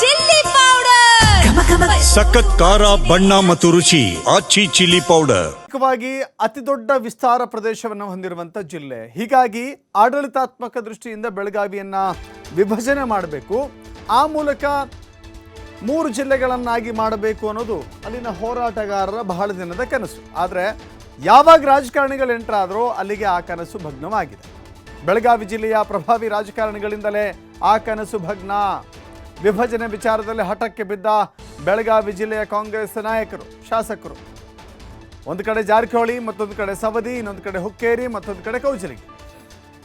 Chilli powder, ಸಖತ್ ಖಾರ ಬಣ್ಣ ಮತ್ತು ರುಚಿ ಆಚಿ ಚಿಲ್ಲಿ ಪೌಡರ್. ಅತಿ ದೊಡ್ಡ ವಿಸ್ತಾರ ಪ್ರದೇಶವನ್ನು ಹೊಂದಿರುವಂತ ಜಿಲ್ಲೆ. ಹೀಗಾಗಿ ಆಡಳಿತಾತ್ಮಕ ದೃಷ್ಟಿಯಿಂದ ಬೆಳಗಾವಿಯನ್ನ ವಿಭಜನೆ ಮಾಡಬೇಕು, ಆ ಮೂಲಕ 3 ಜಿಲ್ಲೆಗಳನ್ನಾಗಿ ಮಾಡಬೇಕು ಅನ್ನೋದು ಅಲ್ಲಿನ ಹೋರಾಟಗಾರರ ಬಹಳ ದಿನದ ಕನಸು. ಆದರೆ ಯಾವಾಗ ರಾಜಕಾರಣಿಗಳು ಎಂಟರ್ ಆದರೂ ಅಲ್ಲಿಗೆ ಆ ಕನಸು ಭಗ್ನವಾಗಿದೆ. ಬೆಳಗಾವಿ ಜಿಲ್ಲೆಯ ಪ್ರಭಾವಿ ರಾಜಕಾರಣಿಗಳಿಂದಲೇ ಆ ಕನಸು ಭಗ್ನ. ವಿಭಜನೆ ವಿಚಾರದಲ್ಲಿ ಹಠಕ್ಕೆ ಬಿದ್ದ ಬೆಳಗಾವಿ ಜಿಲ್ಲೆಯ ಕಾಂಗ್ರೆಸ್ ನಾಯಕರು, ಶಾಸಕರು, ಒಂದು ಕಡೆ ಜಾರಕಿಹೊಳಿ, ಮತ್ತೊಂದು ಕಡೆ ಸವದಿ, ಇನ್ನೊಂದು ಕಡೆ ಹುಕ್ಕೇರಿ, ಮತ್ತೊಂದು ಕಡೆ ಕೌಜಲಗಿ.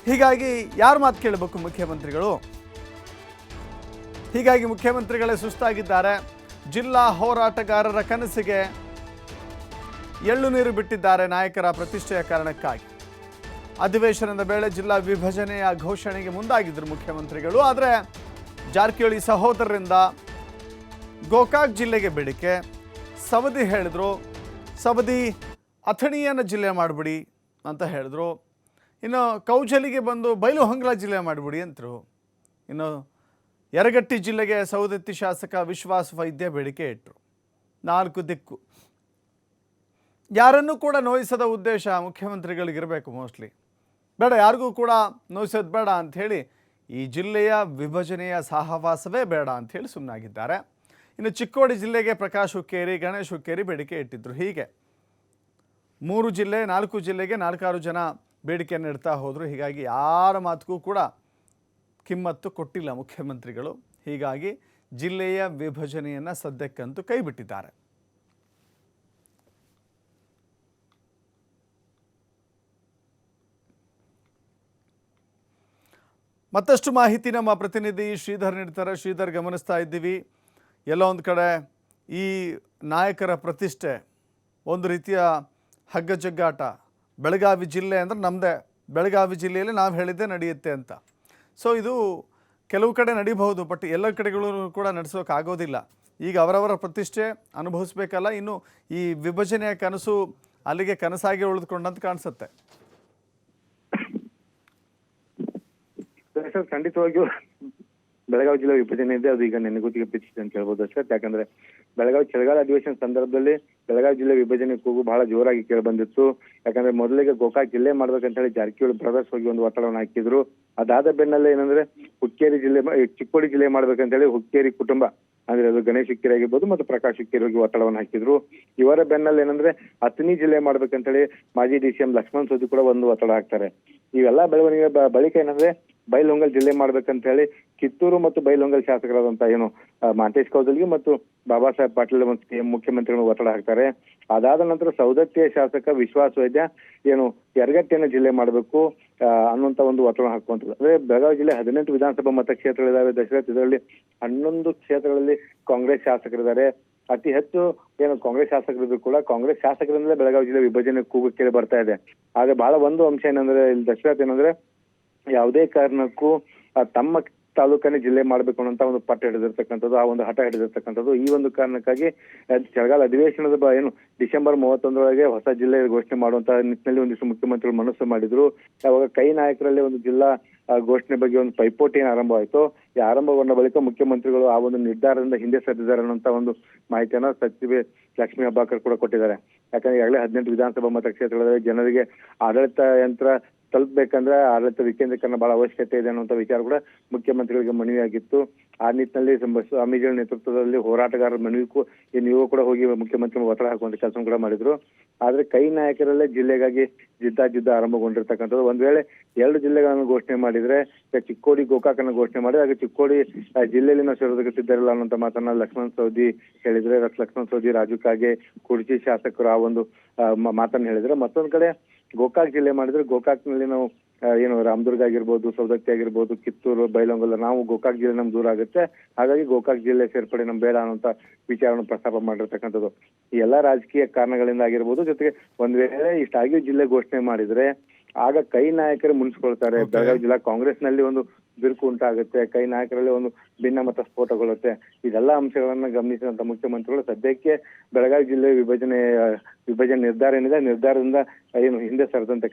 ಹೀಗಾಗಿ ಯಾರ ಮಾತು ಕೇಳಬೇಕು ಮುಖ್ಯಮಂತ್ರಿಗಳು? ಹೀಗಾಗಿ ಮುಖ್ಯಮಂತ್ರಿಗಳೇ ಸುಸ್ತಾಗಿದ್ದಾರೆ. ಜಿಲ್ಲಾ ಹೋರಾಟಗಾರರ ಕನಸಿಗೆ ಎಳ್ಳು ನೀರು ಬಿಟ್ಟಿದ್ದಾರೆ ನಾಯಕರ ಪ್ರತಿಷ್ಠೆಯ ಕಾರಣಕ್ಕಾಗಿ. ಅಧಿವೇಶನದ ವೇಳೆ ಜಿಲ್ಲಾ ವಿಭಜನೆಯ ಘೋಷಣೆಗೆ ಮುಂದಾಗಿದ್ದರು ಮುಖ್ಯಮಂತ್ರಿಗಳು. ಆದರೆ ಜಾರಕಿಹೊಳಿ ಸಹೋದರರಿಂದ ಗೋಕಾಕ್ ಜಿಲ್ಲೆಗೆ ಬೇಡಿಕೆ. ಸವದಿ ಹೇಳಿದ್ರು, ಸವದಿ ಅಥಣಿಯನ್ನು ಜಿಲ್ಲೆ ಮಾಡಿಬಿಡಿ ಅಂತ ಹೇಳಿದ್ರು. ಇನ್ನು ಕೌಜಲಿಗೆ ಬಂದು ಬೈಲಹೊಂಗಲ ಜಿಲ್ಲೆ ಮಾಡಿಬಿಡಿ ಅಂತರು. ಇನ್ನು ಯರಗಟ್ಟಿ ಜಿಲ್ಲೆಗೆ ಸೌದತ್ತಿ ಶಾಸಕ ವಿಶ್ವಾಸ ವೈದ್ಯ ಬೇಡಿಕೆ ಇಟ್ಟರು. 4 ದಿಕ್ಕು. ಯಾರನ್ನೂ ಕೂಡ ನೋಯಿಸದ ಉದ್ದೇಶ ಮುಖ್ಯಮಂತ್ರಿಗಳಿಗಿರಬೇಕು ಮೋಸ್ಟ್ಲಿ. ಬೇಡ, ಯಾರಿಗೂ ಕೂಡ ನೋಯಿಸೋದು ಬೇಡ ಅಂಥೇಳಿ ಈ ಜಿಲ್ಲೆಯ ವಿಭಜನೆಯ ಸಹವಾಸವೇ ಬೇಡ ಅಂಥೇಳಿ ಸುಮ್ಮನಾಗಿದ್ದಾರೆ. ಇನ್ನು ಚಿಕ್ಕೋಡಿ ಜಿಲ್ಲೆಗೆ ಪ್ರಕಾಶ್ ಹುಕ್ಕೇರಿ, ಗಣೇಶ್ ಹುಕ್ಕೇರಿ ಬೇಡಿಕೆ ಇಟ್ಟಿದ್ರು. ಹೀಗೆ 3 ಜಿಲ್ಲೆ, 4 ಜಿಲ್ಲೆಗೆ 4-6 ಜನ ಬೇಡಿಕೆಯನ್ನು ಇಡ್ತಾ ಹೋದರು. ಹೀಗಾಗಿ ಯಾರ ಮಾತಿಗೂ ಕೂಡ ಕಿಮ್ಮತ್ತು ಕೊಟ್ಟಿಲ್ಲ ಮುಖ್ಯಮಂತ್ರಿಗಳು. ಹೀಗಾಗಿ ಜಿಲ್ಲೆಯ ವಿಭಜನೆಯನ್ನು ಸದ್ಯಕ್ಕಂತೂ ಕೈ ಬಿಟ್ಟಿದ್ದಾರೆ. ಮತ್ತಷ್ಟು ಮಾಹಿತಿ ನಮ್ಮ ಪ್ರತಿನಿಧಿ ಶ್ರೀಧರ್ ನೀಡ್ತಾರೆ. ಶ್ರೀಧರ್, ಗಮನಿಸ್ತಾ ಇದ್ದೀವಿ ಎಲ್ಲೋ ಒಂದು ಕಡೆ ಈ ನಾಯಕರ ಪ್ರತಿಷ್ಠೆ ಒಂದು ರೀತಿಯ ಹಗ್ಗಜಗ್ಗಾಟ. ಬೆಳಗಾವಿ ಜಿಲ್ಲೆ ಅಂದರೆ ನಮ್ಮದೇ, ಬೆಳಗಾವಿ ಜಿಲ್ಲೆಯಲ್ಲಿ ನಾವು ಹೇಳಿದ್ದೇ ನಡೆಯುತ್ತೆ ಅಂತ. ಸೊ ಇದು ಕೆಲವು ಕಡೆ ನಡೀಬಹುದು, ಬಟ್ ಎಲ್ಲ ಕಡೆಗಳು ಕೂಡ ನಡೆಸೋಕ್ಕಾಗೋದಿಲ್ಲ. ಈಗ ಅವರವರ ಪ್ರತಿಷ್ಠೆ ಅನುಭವಿಸ್ಬೇಕಲ್ಲ. ಇನ್ನು ಈ ವಿಭಜನೆಯ ಕನಸು ಅಲ್ಲಿಗೆ ಕನಸಾಗಿ ಉಳಿದುಕೊಂಡಂತ ಕಾಣಿಸುತ್ತೆ. ಖಂಡಿತವಾಗಿಯೂ ಬೆಳಗಾವಿ ಜಿಲ್ಲೆ ವಿಭಜನೆ ಇದೆ, ಅದು ಈಗ ನೆನೆಗುತ್ತಿಗೆ ಬಿಚ್ಚಿದೆ ಅಂತ ಹೇಳ್ಬೋದು ಅಷ್ಟೇ. ಯಾಕಂದ್ರೆ ಬೆಳಗಾವಿ ಚಳಿಗಾಲ ಅಧಿವೇಶನ ಸಂದರ್ಭದಲ್ಲಿ ಬೆಳಗಾವಿ ಜಿಲ್ಲೆ ವಿಭಜನೆ ಕೂಗು ಬಹಳ ಜೋರಾಗಿ ಕೇಳಿ ಬಂದಿತ್ತು. ಯಾಕಂದ್ರೆ ಮೊದಲಿಗೆ ಗೋಕಾಕ್ ಜಿಲ್ಲೆ ಮಾಡ್ಬೇಕಂತ ಹೇಳಿ ಜಾರಕಿಹೊಳಿ ಬ್ರದರ್ಸ್ ಹೋಗಿ ಒಂದು ಒತ್ತಡವನ್ನು ಹಾಕಿದ್ರು. ಅದಾದ ಬೆನ್ನಲ್ಲೇ ಏನಂದ್ರೆ ಹುಕ್ಕೇರಿ ಜಿಲ್ಲೆ, ಚಿಕ್ಕೋಡಿ ಜಿಲ್ಲೆ ಮಾಡ್ಬೇಕಂತ ಹೇಳಿ ಹುಕ್ಕೇರಿ ಕುಟುಂಬ ಅಂದ್ರೆ ಅದು ಗಣೇಶ್ ಹುಕ್ಕೇರಿ ಆಗಿರ್ಬೋದು ಮತ್ತು ಪ್ರಕಾಶ್ ಹುಕ್ಕೇರಿ ಹೋಗಿ ಒತ್ತಡವನ್ನು ಹಾಕಿದ್ರು. ಇವರ ಬೆನ್ನಲ್ಲಿ ಏನಂದ್ರೆ ಅಥಣಿ ಜಿಲ್ಲೆ ಮಾಡ್ಬೇಕಂತ ಹೇಳಿ ಮಾಜಿ ಡಿ.ಸಿ.ಎಂ ಲಕ್ಷ್ಮಣ್ ಸವದಿ ಕೂಡ ಒಂದು ಒತ್ತಡ ಹಾಕ್ತಾರೆ. ಇವೆಲ್ಲ ಬೆಳವಣಿಗೆ ಬಳಿಕ ಏನಂದ್ರೆ ಬೈಲಹೊಂಗಲ್ ಜಿಲ್ಲೆ ಮಾಡ್ಬೇಕಂತ ಹೇಳಿ ಕಿತ್ತೂರು ಮತ್ತು ಬೈಲಹೊಂಗಲ್ ಶಾಸಕರಾದಂತ ಏನು ಮಹಂತೇಶ್ ಕೌಜಲಗಿ ಮತ್ತು ಬಾಬಾ ಸಾಹೇಬ್ ಪಾಟೀಲ್ ಮುಖ್ಯಮಂತ್ರಿಗಳು ಒತ್ತಡ ಹಾಕ್ತಾರೆ. ಅದಾದ ನಂತರ ಸೌದತ್ತಿಯ ಶಾಸಕ ವಿಶ್ವಾಸ ವೈದ್ಯ ಏನು ಯರಗಟ್ಟಿಯನ್ನು ಜಿಲ್ಲೆ ಮಾಡಬೇಕು ಅನ್ನುವಂತ ಒಂದು ಒತ್ತಡ ಹಾಕುವಂಥದ್ದು. ಅಂದ್ರೆ ಬೆಳಗಾವಿ ಜಿಲ್ಲೆ 18 ವಿಧಾನಸಭಾ ಮತಕ್ಷೇತ್ರಗಳಿದ್ದಾವೆ. ದಶರಥ್, ಇದರಲ್ಲಿ 11 ಕ್ಷೇತ್ರಗಳಲ್ಲಿ ಕಾಂಗ್ರೆಸ್ ಶಾಸಕರಿದ್ದಾರೆ. ಅತಿ ಹೆಚ್ಚು ಏನು ಕಾಂಗ್ರೆಸ್ ಶಾಸಕರಿದ್ರು ಕೂಡ ಕಾಂಗ್ರೆಸ್ ಶಾಸಕರಿಂದಲೇ ಬೆಳಗಾವಿ ಜಿಲ್ಲೆ ವಿಭಜನೆ ಕೂಗು ಕೇಳಿ ಬರ್ತಾ ಇದೆ. ಆದ್ರೆ ಬಹಳ ಒಂದು ಅಂಶ ಏನಂದ್ರೆ ಇಲ್ಲಿ ದಶರಥ್ ಏನಂದ್ರೆ ಯಾವುದೇ ಕಾರಣಕ್ಕೂ ತಮ್ಮ ತಾಲೂಕನ್ನೇ ಜಿಲ್ಲೆ ಮಾಡ್ಬೇಕು ಅನ್ನೋಂತ ಒಂದು ಪಟ್ಟ ಹಿಡಿದಿರ್ತಕ್ಕಂಥದ್ದು, ಆ ಒಂದು ಹಠ ಹಿಡಿದಿರ್ತಕ್ಕಂಥದ್ದು. ಈ ಒಂದು ಕಾರಣಕ್ಕಾಗಿ ಚಳಿಗಾಲ ಅಧಿವೇಶನದ ಏನು ಡಿಸೆಂಬರ್ 31ರೊಳಗೆ ಹೊಸ ಜಿಲ್ಲೆ ಘೋಷಣೆ ಮಾಡುವಂತ ನಿಟ್ಟಿನಲ್ಲಿ ಒಂದಿಷ್ಟು ಮುಖ್ಯಮಂತ್ರಿಗಳು ಮನಸ್ಸು ಮಾಡಿದ್ರು. ಅವಾಗ ಕೈ ನಾಯಕರಲ್ಲಿ ಒಂದು ಜಿಲ್ಲಾ ಘೋಷಣೆ ಬಗ್ಗೆ ಒಂದು ಪೈಪೋಟಿ ಏನು ಆರಂಭವಾಯಿತು. ಈ ಆರಂಭಗೊಂಡ ಬಳಿಕ ಮುಖ್ಯಮಂತ್ರಿಗಳು ಆ ಒಂದು ನಿರ್ಧಾರದಿಂದ ಹಿಂದೆ ಸರಿದಿದ್ದಾರೆ ಅನ್ನೋಂತ ಒಂದು ಮಾಹಿತಿಯನ್ನ ಸಚಿವೆ ಲಕ್ಷ್ಮೀ ಹೆಬ್ಬಾಳ್ಕರ್ ಕೂಡ ಕೊಟ್ಟಿದ್ದಾರೆ. ಯಾಕಂದ್ರೆ ಈಗಾಗಲೇ 18 ವಿಧಾನಸಭಾ ಮತಕ್ಷೇತ್ರಗಳಲ್ಲಿ ಜನರಿಗೆ ಆಡಳಿತ ಯಂತ್ರ ತಲುಪಬೇಕಂದ್ರೆ ಆಡಳಿತ ವಿಕೇಂದ್ರೀಕರಣ ಬಹಳ ಅವಶ್ಯಕತೆ ಇದೆ ಅನ್ನುವಂಥ ವಿಚಾರ ಕೂಡ ಮುಖ್ಯಮಂತ್ರಿಗಳಿಗೆ ಮನವಿಯಾಗಿತ್ತು. ಆ ನಿಟ್ಟಿನಲ್ಲಿ ಸ್ವಾಮೀಜಿಗಳ ನೇತೃತ್ವದಲ್ಲಿ ಹೋರಾಟಗಾರರ ಮನವಿಗೂ ನೀವು ಕೂಡ ಹೋಗಿ ಮುಖ್ಯಮಂತ್ರಿ ಒತ್ತಡ ಹಾಕುವಂತ ಕೆಲಸ ಕೂಡ ಮಾಡಿದ್ರು. ಆದ್ರೆ ಕೈ ನಾಯಕರಲ್ಲೇ ಜಿಲ್ಲೆಗಾಗಿ ಯುದ್ಧ ಆರಂಭಗೊಂಡಿರ್ತಕ್ಕಂಥದ್ದು. ಒಂದ್ ವೇಳೆ 2 ಜಿಲ್ಲೆಗಳನ್ನು ಘೋಷಣೆ ಮಾಡಿದ್ರೆ, ಚಿಕ್ಕೋಡಿ ಗೋಕಾಕನ್ನು ಘೋಷಣೆ ಮಾಡಿದ್ರೆ ಆಗ ಚಿಕ್ಕೋಡಿ ಜಿಲ್ಲೆಯಲ್ಲಿ ನಾವು ಸೇರೋದಕ್ಕಿದ್ದಾರಲ್ಲ ಅನ್ನೋಂಥ ಮಾತನ್ನ ಲಕ್ಷ್ಮಣ್ ಸವದಿ ಹೇಳಿದ್ರೆ. ಲಕ್ಷ್ಮಣ್ ಸವದಿ, ರಾಜು ಕಾಗೆ, ಕುರ್ಚಿ ಶಾಸಕರು ಆ ಒಂದು ಮಾತನ್ನ ಹೇಳಿದ್ರೆ. ಮತ್ತೊಂದ್ ಕಡೆ ಗೋಕಾಕ್ ಜಿಲ್ಲೆ ಮಾಡಿದ್ರೆ ಗೋಕಾಕ್ನಲ್ಲಿ ನಾವು ಏನು ರಾಮದುರ್ಗ ಆಗಿರ್ಬೋದು, ಸೌದತ್ತಿ ಆಗಿರ್ಬೋದು, ಕಿತ್ತೂರು, ಬೈಲಹೊಂಗಲ, ನಾವು ಗೋಕಾಕ್ ಜಿಲ್ಲೆ ನಮ್ಗೆ ದೂರ ಆಗುತ್ತೆ, ಹಾಗಾಗಿ ಗೋಕಾಕ್ ಜಿಲ್ಲೆ ಸೇರ್ಪಡೆ ನಮ್ ಬೇಡ ಅನ್ನೋಂತ ವಿಚಾರವನ್ನು ಪ್ರಸ್ತಾಪ ಮಾಡಿರ್ತಕ್ಕಂಥದ್ದು. ಈ ಎಲ್ಲಾ ರಾಜಕೀಯ ಕಾರಣಗಳಿಂದ ಆಗಿರ್ಬೋದು. ಜೊತೆಗೆ ಒಂದ್ ವೇಳೆ ಇಷ್ಟಾಗಿಯೂ ಜಿಲ್ಲೆ ಘೋಷಣೆ ಮಾಡಿದ್ರೆ ಆಗ ಕೈ ನಾಯಕರು ಮುನ್ಸ್ಕೊಳ್ತಾರೆ. ಬೆಳಗಾವಿ ಜಿಲ್ಲಾ ಕಾಂಗ್ರೆಸ್ ನಲ್ಲಿ ಒಂದು ಬಿರುಕು ಉಂಟಾಗುತ್ತೆ, ಕೈ ನಾಯಕರಲ್ಲಿ ಒಂದು ಭಿನ್ನಮತ ಸ್ಫೋಟಗೊಳ್ಳುತ್ತೆ. ಇದೆಲ್ಲ ಅಂಶಗಳನ್ನ ಗಮನಿಸಿದಂತ ಮುಖ್ಯಮಂತ್ರಿಗಳು ಸದ್ಯಕ್ಕೆ ಬೆಳಗಾವಿ ಜಿಲ್ಲೆ ವಿಭಜನೆ ನಿರ್ಧಾರ ಏನಿದೆ, ನಿರ್ಧಾರದಿಂದ ಏನು ಹಿಂದೆ ಸರಿದಂತೆ